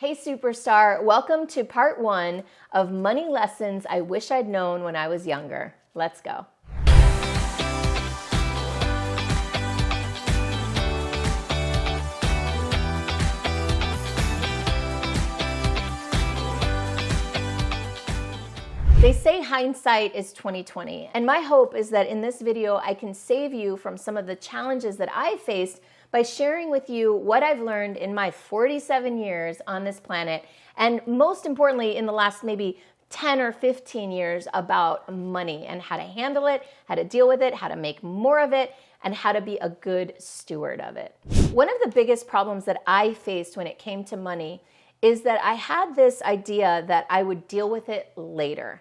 Hey superstar, welcome to part 1 of money lessons I wish I'd known when I was younger. Let's go. They say hindsight is 20/20, and my hope is that in this video I can save you from some of the challenges that I faced by sharing with you what I've learned in my 47 years on this planet, and most importantly in the last maybe 10 or 15 years about money and how to handle it, how to deal with it, how to make more of it, and how to be a good steward of it. One of the biggest problems that I faced when it came to money is that I had this idea that I would deal with it later.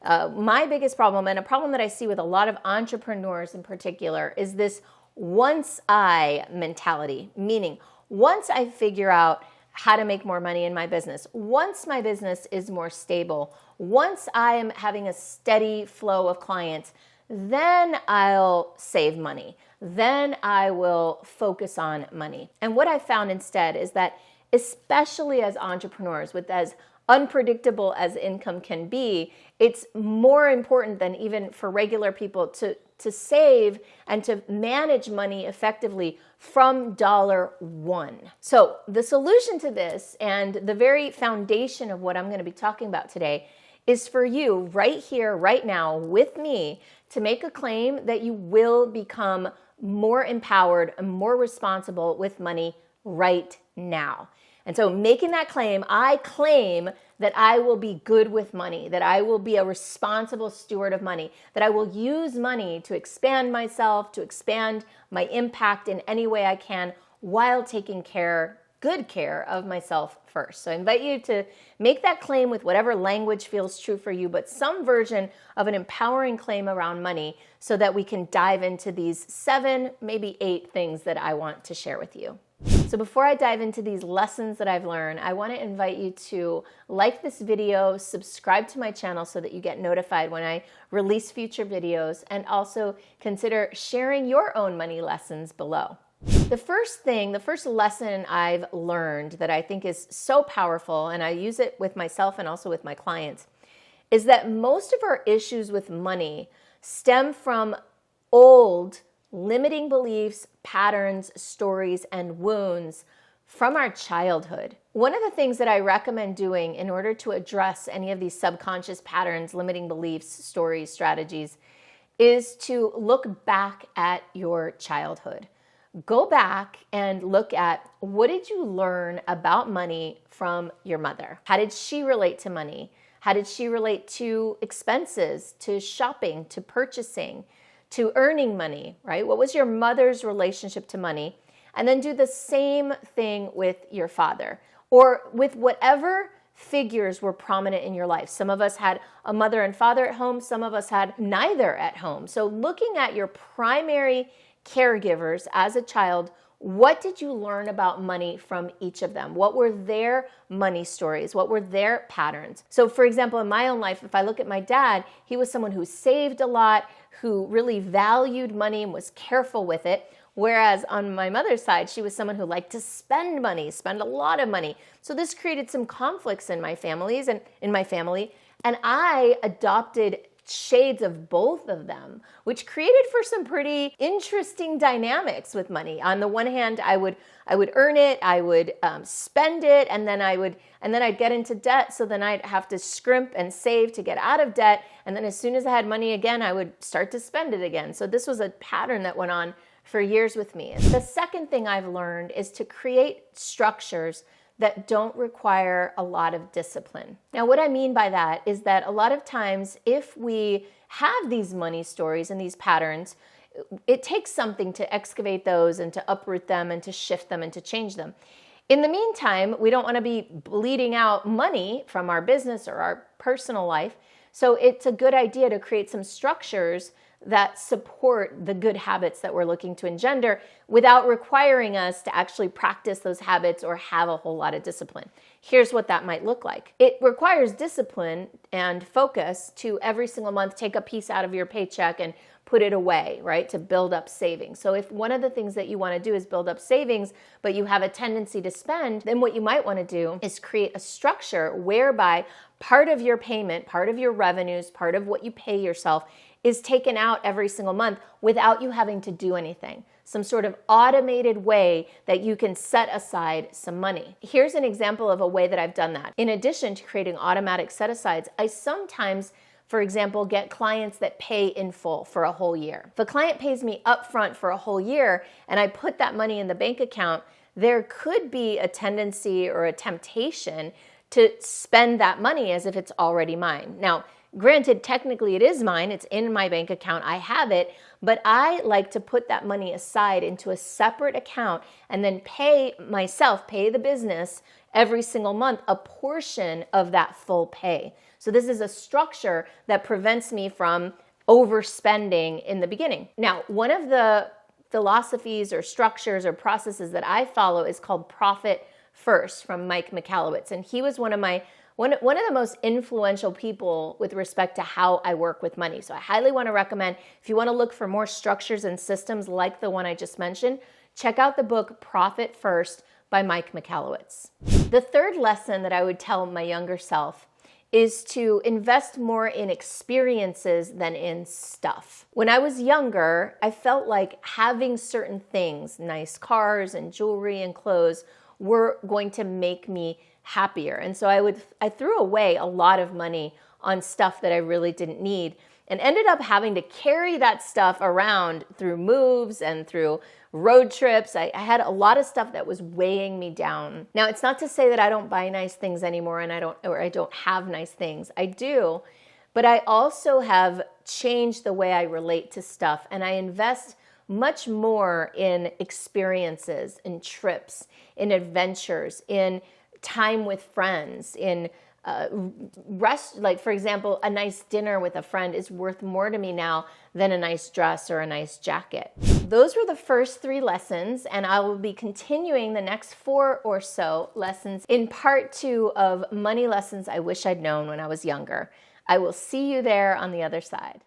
My biggest problem, and a problem that I see with a lot of entrepreneurs in particular, is this once I mentality, meaning once I figure out how to make more money in my business, once my business is more stable, once I am having a steady flow of clients, then I'll save money. Then I will focus on money. And what I found instead is that, especially as entrepreneurs, with as unpredictable as income can be, it's more important than even for regular people to save and to manage money effectively from $1. So the solution to this, and the very foundation of what I'm going to be talking about today, is for you right here, right now, with me, to make a claim that you will become more empowered and more responsible with money right now. And so making that claim, I claim that I will be good with money, that I will be a responsible steward of money, that I will use money to expand myself, to expand my impact in any way I can, while taking good care of myself first. So I invite you to make that claim with whatever language feels true for you, but some version of an empowering claim around money, so that we can dive into these 7, maybe 8 things that I want to share with you. So before I dive into these lessons that I've learned, I want to invite you to like this video, subscribe to my channel so that you get notified when I release future videos, and also consider sharing your own money lessons below. The first lesson I've learned that I think is so powerful, and I use it with myself and also with my clients, is that most of our issues with money stem from old limiting beliefs, patterns, stories, and wounds from our childhood. One of the things that I recommend doing in order to address any of these subconscious patterns, limiting beliefs, stories, strategies, is to look back at your childhood. Go back and look at, what did you learn about money from your mother? How did she relate to money? How did she relate to expenses, to shopping, to purchasing, to earning money, right? What was your mother's relationship to money? And then do the same thing with your father, or with whatever figures were prominent in your life. Some of us had a mother and father at home. Some of us had neither at home. So looking at your primary caregivers as a child, what did you learn about money from each of them? What were their money stories? What were their patterns? So for example, in my own life, if I look at my dad, he was someone who saved a lot, who really valued money and was careful with it. Whereas on my mother's side, she was someone who liked to spend money, spend a lot of money. So this created some conflicts in my family, and I adopted shades of both of them, which created for some pretty interesting dynamics with money. On the one hand, I would earn it, I would spend it, and then I'd get into debt. So then I'd have to scrimp and save to get out of debt. And then as soon as I had money again, I would start to spend it again. So this was a pattern that went on for years with me. The second thing I've learned is to create structures that don't require a lot of discipline. Now, what I mean by that is that a lot of times, if we have these money stories and these patterns, it takes something to excavate those and to uproot them and to shift them and to change them. In the meantime, we don't want to be bleeding out money from our business or our personal life. So it's a good idea to create some structures that support the good habits that we're looking to engender without requiring us to actually practice those habits or have a whole lot of discipline. Here's what that might look like. It requires discipline and focus to every single month take a piece out of your paycheck and put it away, right, to build up savings. So if one of the things that you want to do is build up savings, but you have a tendency to spend, then what you might want to do is create a structure whereby part of your payment, part of your revenues, part of what you pay yourself is taken out every single month without you having to do anything. Some sort of automated way that you can set aside some money. Here's an example of a way that I've done that. In addition to creating automatic set-asides, I sometimes, for example, get clients that pay in full for a whole year. If a client pays me upfront for a whole year and I put that money in the bank account, there could be a tendency or a temptation to spend that money as if it's already mine. Now, granted, technically it is mine, it's in my bank account, I have it, but I like to put that money aside into a separate account and then pay myself, pay the business every single month a portion of that full pay. So this is a structure that prevents me from overspending in the beginning. Now, one of the philosophies or structures or processes that I follow is called Profit First from Mike Michalowicz. And he was one of the most influential people with respect to how I work with money. So I highly want to recommend, if you want to look for more structures and systems like the one I just mentioned, check out the book Profit First by Mike Michalowicz. The third lesson that I would tell my younger self is to invest more in experiences than in stuff. When I was younger, I felt like having certain things, nice cars and jewelry and clothes, were going to make me happier. And so I threw away a lot of money on stuff that I really didn't need and ended up having to carry that stuff around through moves and through road trips. I had a lot of stuff that was weighing me down. Now, it's not to say that I don't buy nice things anymore and I don't have nice things. I do, but I also have changed the way I relate to stuff, and I invest much more in experiences, in trips, in adventures, in time with friends, in like for example, a nice dinner with a friend is worth more to me now than a nice dress or a nice jacket. Those were the first 3 lessons, and I will be continuing the next 4 or so lessons in part 2 of Money Lessons I Wish I'd Known When I Was Younger. I will see you there on the other side.